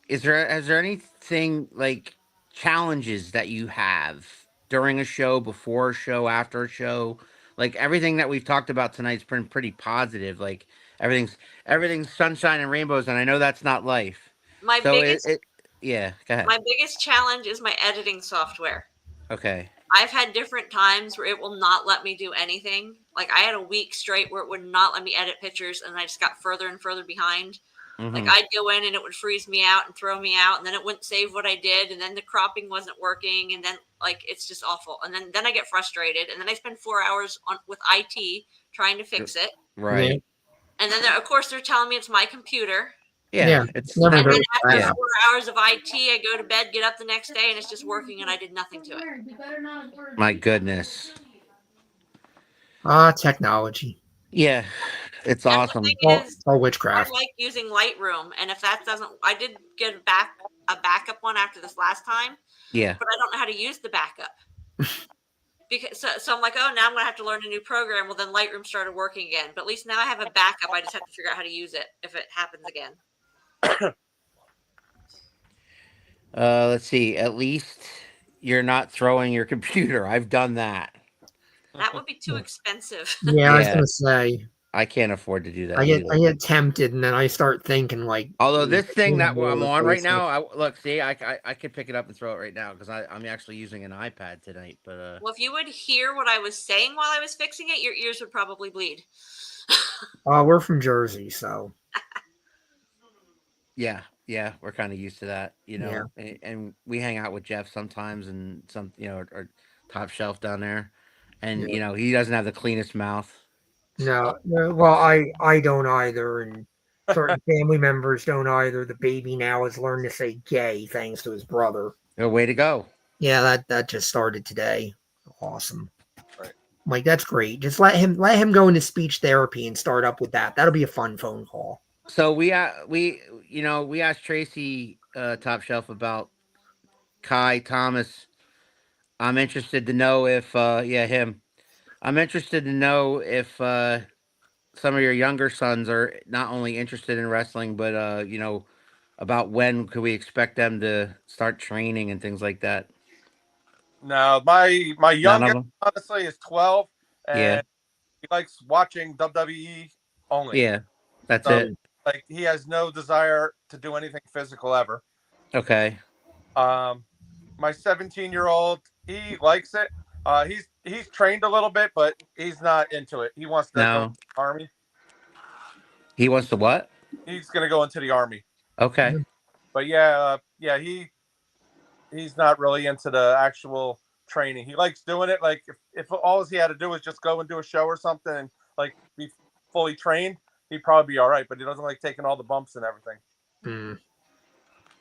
Has there anything like challenges that you have during a show, before a show, after a show? Like everything that we've talked about tonight's been pretty positive. Like everything's sunshine and rainbows, and I know that's not life. My So biggest yeah. Go ahead. my biggest challenge is my editing software. Okay. I've had different times where it will not let me do anything. Like I had a week straight where it would not let me edit pictures, and I just got further and further behind. Like Mm-hmm. I'd go in and it would freeze me out and throw me out, and then it wouldn't save what I did, and then the cropping wasn't working, and then like it's just awful. And then I get frustrated, and then I spend 4 hours with IT trying to fix it. Right. And then of course they're telling me it's my computer. Yeah. Yeah. It's Never And heard then of after yeah. that. 4 hours of IT, I go to bed, get up the next day, and it's just working, and I did nothing to it. My goodness. Technology. Yeah. It's And the awesome. thing All, is, all I witchcraft. like using Lightroom, and if that doesn't, I did get a backup one after this last time, Yeah. but I don't know how to use the backup. Because so I'm like, oh, now I'm gonna have to learn a new program. Well, then Lightroom started working again, but at least now I have a backup. I just have to figure out how to use it if it happens again. Let's see. At least you're not throwing your computer. I've done that. That would be too expensive. Yeah, I was Yeah. gonna say. I can't afford to do that I either. get tempted, and then I start thinking like. Although this thing that I'm all on over right Facebook. now, look, see, I could pick it up and throw it right now because I'm actually using an iPad tonight. But Well, if you would hear what I was saying while I was fixing it, your ears would probably bleed. We're from Jersey, so yeah, we're kind of used to that, Yeah. and we hang out with Jeff sometimes, and some, our top shelf down there, and Yeah. he doesn't have the cleanest mouth. no. Well, I don't either, and certain family members don't either. The baby now has learned to say "gay" thanks to his brother. Oh, way to go! Yeah, that just started today. Awesome. Right. Like that's great. Just let him go into speech therapy and start up with that. That'll be a fun phone call. So we asked Tracy Top Shelf about Kai Thomas. I'm interested to know if him. I'm interested to know if some of your younger sons are not only interested in wrestling, but about when could we expect them to start training and things like that. Now, my None of youngest them. honestly is 12, Yeah, and he likes watching WWE only. yeah, that's So it. Mm. like he has no desire to do anything physical ever. Okay. Um, my 17-year-old, he likes it. He's trained a little bit, but he's not into it. He wants to go into No, the army. he wants to what? He's gonna go into the army. Okay. But yeah, he's not really into the actual training. He likes doing it. Like if all he had to do was just go and do a show or something and like be fully trained, he'd probably be all right. But he doesn't like taking all the bumps and everything. Mm.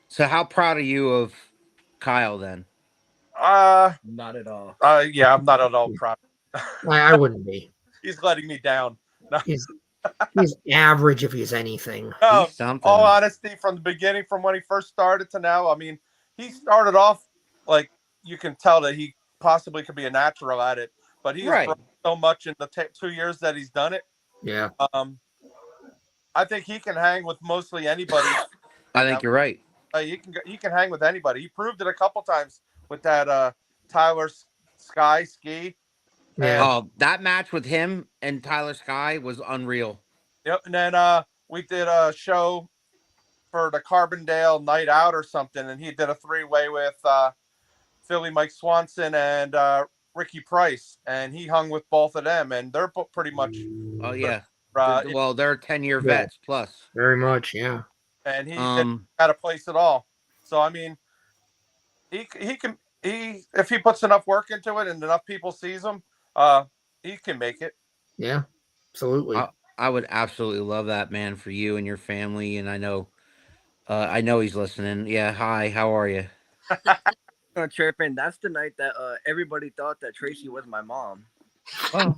So how proud are you of Kyle then? Not at all. Yeah, I'm not at all proud. I wouldn't be. He's letting me down. No, He's he's average if he's anything. no, He's all something. honesty, from the beginning, from when he first started to now, I mean, he started off like you can tell that he possibly could be a natural at it, but he has grown Right. so much in the 2 years that he's done it. Yeah. Um, I think he can hang with mostly anybody. I Now. think you're right. He can hang with anybody. He proved it a couple times with that Tyler Sky ski. Yeah. And Oh, that match with him and Tyler Sky was unreal. yep, and then we did a show for the Carbondale Night Out or something, and he did a 3-way with Philly Mike Swanson and Ricky Price, and he hung with both of them, and they're pretty much Oh yeah. uh, Well, they're 10-year Yeah. vets plus. Very much. Yeah. and he didn't have a place at all. So I mean, he can if he puts enough work into it and enough people sees him, he can make it. Yeah. Absolutely. I would absolutely love that, man, for you and your family. And I know he's listening. Yeah. Hi. How are you? Tripping. That's the night that everybody thought that Tracy was my mom. Well,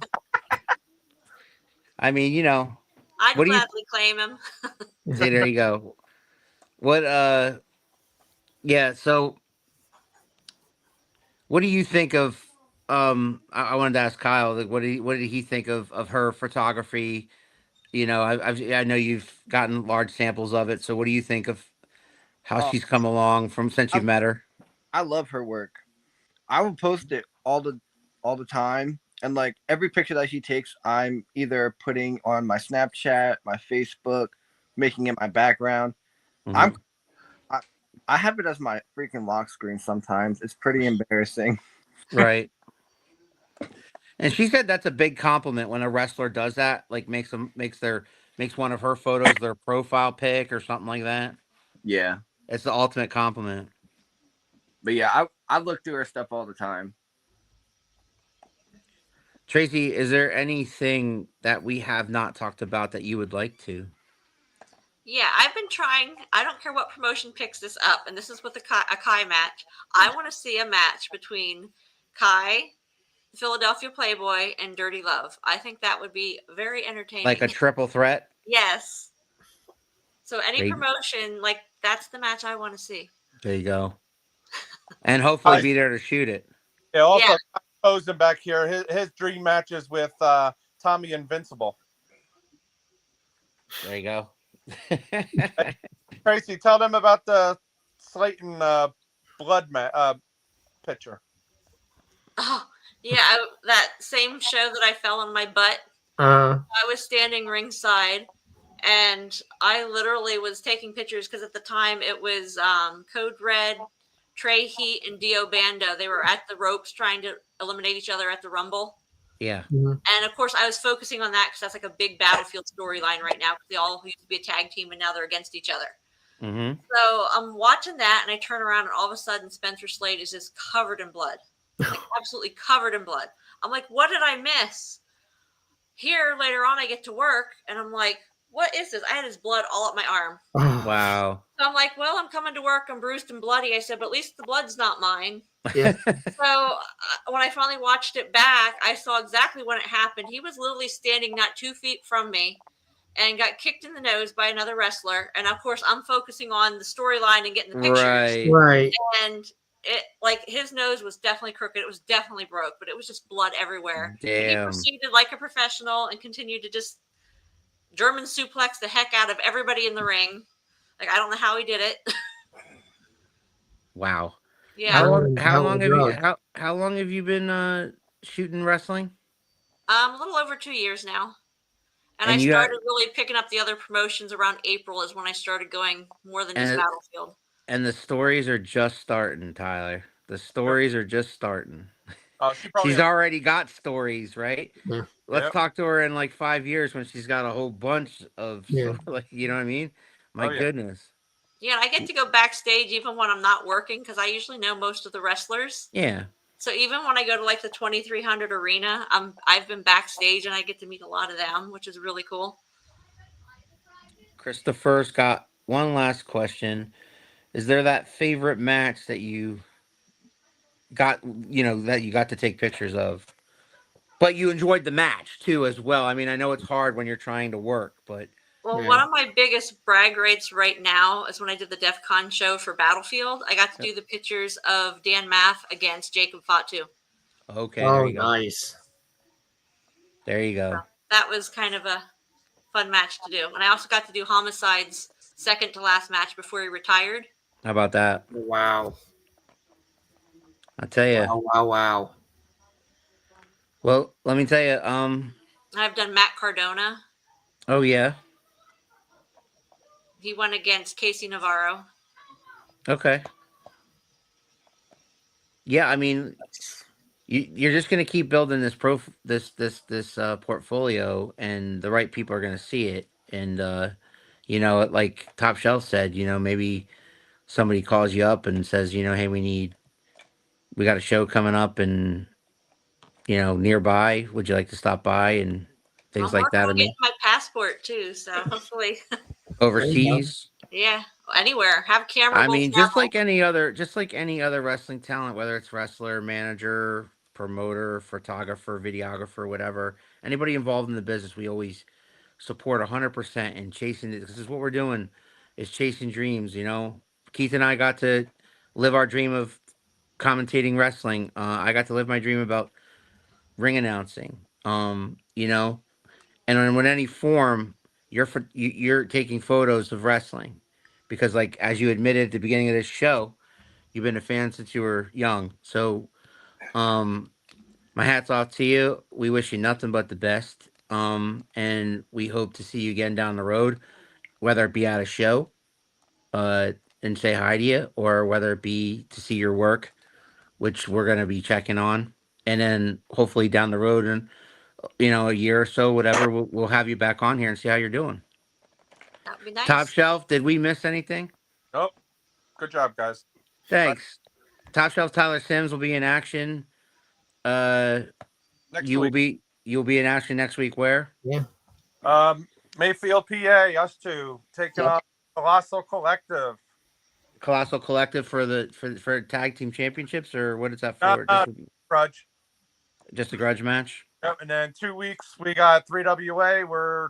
I mean, I'd what do you gladly claim him. say? There you go. What? Yeah. So, what do you think of? I wanted to ask Kyle. Like, what did he think of her photography? I know you've gotten large samples of it. So, what do you think of how Oh, she's come along from since you've I, met her? I love her work. I will post it all the time, and like every picture that she takes, I'm either putting on my Snapchat, my Facebook, making it my background. I'm Mhm. I, I have it as my freaking lock screen sometimes. It's pretty embarrassing. Right. And she said that's a big compliment when a wrestler does that, like makes one of her photos their profile pic or something like that. Yeah, It's the ultimate compliment. but yeah, I look through her stuff all the time. Tracy, is there anything that we have not talked about that you would like to? Yeah, I've been trying. I don't care what promotion picks this up, and this is with a Kai match. I want to see a match between Kai, the Philadelphia Playboy, and Dirty Love. I think that would be very Like entertaining. a triple threat? Yes. So any There, promotion, like that's the match I want to see. there you go. And hopefully I be there to shoot it. yeah, also Yeah. posing back here. His dream matches with Tommy Invincible. There you go. Tracy, tell them about the Slayton picture. Oh, yeah. That same show that I fell on my butt. Uh. I was standing ringside, and I literally was taking pictures because at the time it was Code Red, Trey Heat, and Dio Bando. They were at the ropes trying to eliminate each other at the Rumble. Yeah. Mhm. And of course, I was focusing on that because that's like a big Battlefield storyline right now because they all used to be a tag team and now they're against each other. Mm-hmm. So I'm watching that and I turn around and all of a sudden Spencer Slade is just covered in blood, like absolutely covered in blood. I'm like, what did I miss? Here later on, I get to work and I'm like, what is this? I had his blood all up my arm. Oh, Wow. So I'm like, well, I'm coming to work. I'm bruised and bloody. I said, but at least the blood's not mine. yeah. So when I finally watched it back, I saw exactly when it happened. He was literally standing not 2 feet from me, and got kicked in the nose by another wrestler. And of course, I'm focusing on the storyline and getting the pictures. Right. Right. And it, like, his nose was definitely crooked. It was definitely broke, but it was just blood everywhere. And he Damn. proceeded like a professional and continued to just German suplex the heck out of everybody in the ring. Like, I don't know how he did it. Wow. Yeah. How long? German's How hell of long a have you? drug. How long have you been shooting wrestling? A little over 2 years now. And I And you got- started really picking up the other promotions around April is when I started going more than just And- Battlefield. And the stories are just starting, Tyler. The stories are just starting. Oh, she probably She's already got stories, right? Yeah. Let's Yep. talk to her in like 5 years when she's got a whole bunch of, Yeah. like, you know what I mean? My Oh, yeah. goodness. Yeah, and I get to go backstage even when I'm not working because I usually know most of the wrestlers. Yeah. So even when I go to like the 2300 arena, I've been backstage and I get to meet a lot of them, which is really cool. Christopher's got one last question. Is there that favorite match that you got, that you got to take pictures of? But you enjoyed the match too, as well. I mean, I know it's hard when you're trying to work, but Well, Yeah. one of my biggest brag rights right now is when I did the DEF CON show for Battlefield. I got to do the pictures of Dan Maff against Jacob Fatu. okay, there Oh, you go. nice. There you go. That was kind of a fun match to do. And I also got to do Homicide's second to last match before he retired. How about that? Wow. I'll tell you. Wow. Well, let me tell you. I've done Matt Cardona. Oh yeah. He went against Casey Navarro. Okay. Yeah, I mean, you're just gonna keep building this portfolio, and the right people are gonna see it. And like Top Shelf said, maybe somebody calls you up and says, hey, we got a show coming up, and nearby. Would you like to stop by and things I'm like working that? I on mean, getting my passport too, so hopefully, overseas. yeah, anywhere. Have camera. I roll mean, travel. just like any other wrestling talent, whether it's wrestler, manager, promoter, photographer, videographer, whatever, anybody involved in the business, we always support 100% and chasing it. This is what we're doing, is chasing dreams. Keith and I got to live our dream of commentating wrestling. I got to live my dream about ring announcing. And in any form, you're taking photos of wrestling, because, like, as you admitted at the beginning of this show, you've been a fan since you were young. So, my hat's off to you. We wish you nothing but the best. And we hope to see you again down the road, whether it be at a show, and say hi to you, or whether it be to see your work, which we're gonna be checking on, and then hopefully down the road, and a year or so, whatever, we'll have you back on here and see how you're doing. That would be nice. Top Shelf, did we miss anything? Nope. Good job, guys. Thanks. Top Shelf Tyler Sims will be in action. Next You'll week. be in action next week. Where? Mayfield, PA. Us two taking on Colossal Collective. Colossal Collective for tag team championships, or what is that for? Grudge. Just a grudge match. Yep. And then 2 weeks we got 3WA. We're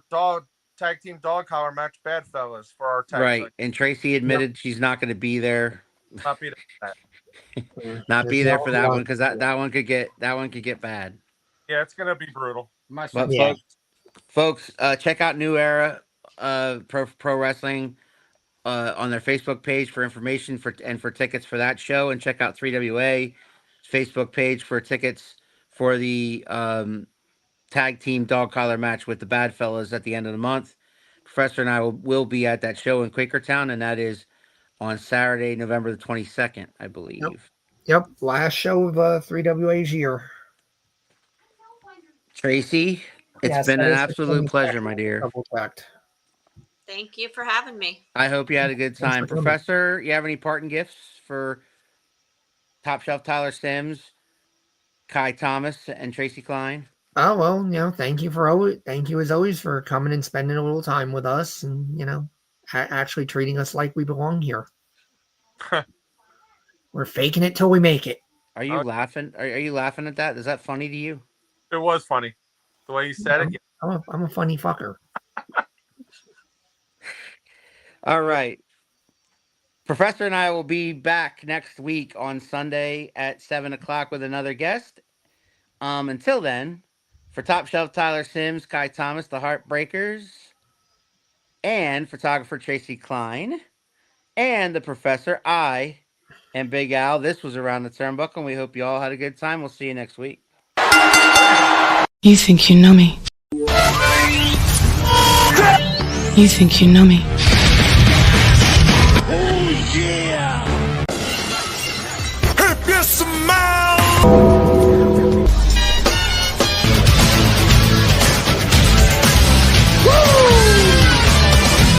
tag team dog collar match, Bad Fellas, for our tag. Right. And Tracy admitted she's not going to be there. Not be that. Not be there for that one, because that one could get bad. Yeah, it's gonna be brutal. But folks, check out New Era Pro Wrestling on their Facebook page for information for tickets for that show, and check out 3WA Facebook page for tickets for the tag team dog collar match with the Bad Fellas at the end of the month. Professor and I will be at that show in Quakertown, and that is on Saturday, November the 22nd, I believe. Yep. Last show of 3WA's year. Tracy, it's been an absolute pleasure, my dear. Double-checked. Thank you for having me. I hope you had a good Thanks time. for coming. Professor, you have any parting gifts for Top Shelf Tyler Sims, Kai Thomas, and Tracy Kline? Oh, well, thank you as always for coming and spending a little time with us, and actually treating us like we belong here. We're faking it till we make it. Are you laughing? Are you laughing at that? Is that funny to you? It was funny the way you said it. I'm a funny fucker. All right. Professor and I will be back next week on Sunday at 7 o'clock with another guest. Until then, for Top Shelf Tyler Sims, Kai Thomas, the Heartbreakers, and photographer Tracy Kline, and the Professor, I am Big Al. This was Around the Turnbuckle, and we hope you all had a good time. We'll see you next week. You think you know me. You think you know me. If you smile.